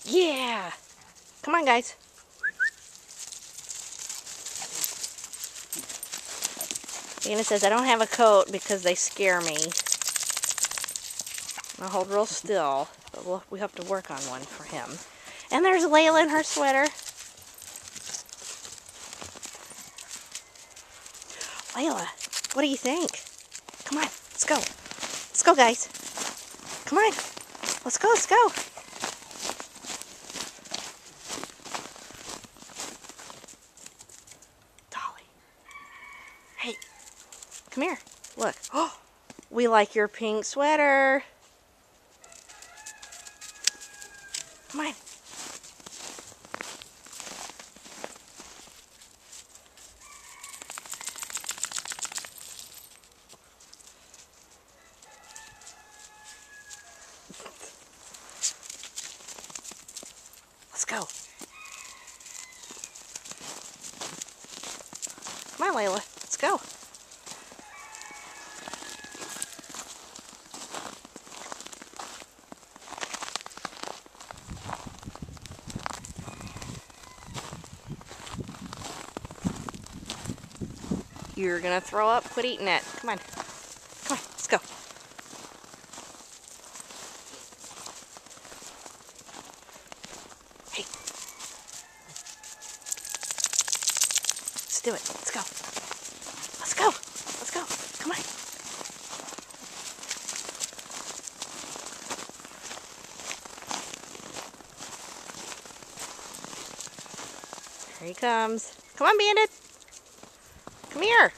Yeah! Come on, guys. Dana says, I don't have a coat because they scare me. I'll hold real still, but we have to work on one for him. And there's Layla in her sweater. Layla, what do you think? Come on, let's go. Let's go, guys. Come on. Let's go, let's go. Dolly. Hey, come here. Look. Oh, we like your pink sweater. Come on. Let's go. Come on, Layla. Let's go. You're gonna throw up. Quit eating it. Come on. Come on. Let's go. Hey. Let's do it. Let's go. Let's go. Let's go. Come on. Here he comes. Come on, Bandit. Come here.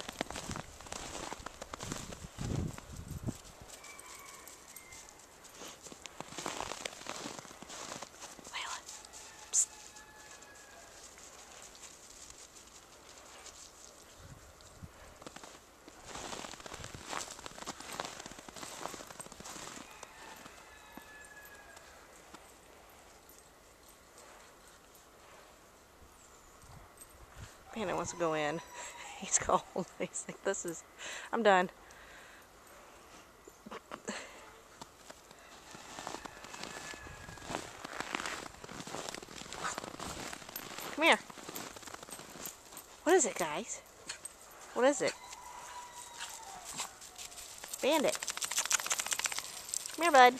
Layla. Psst. Bandit wants to go in. He's cold. He's like, I'm done. Come here. What is it, guys? What is it? Bandit. Come here, bud.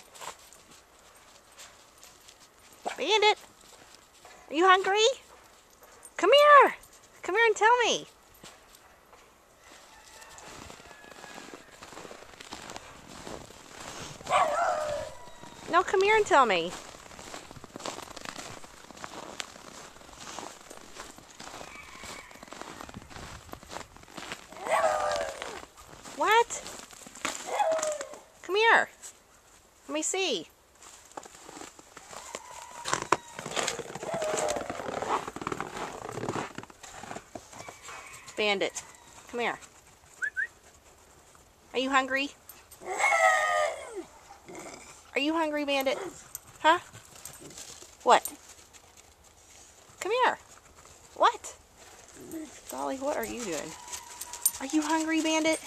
Bandit. Are you hungry? Come here. Come here and tell me. No, come here and tell me. What? Come here. Let me see. Bandit, come here. Are you hungry? Are you hungry, Bandit? Huh? What? Come here. What? Dolly, what are you doing? Are you hungry, Bandit?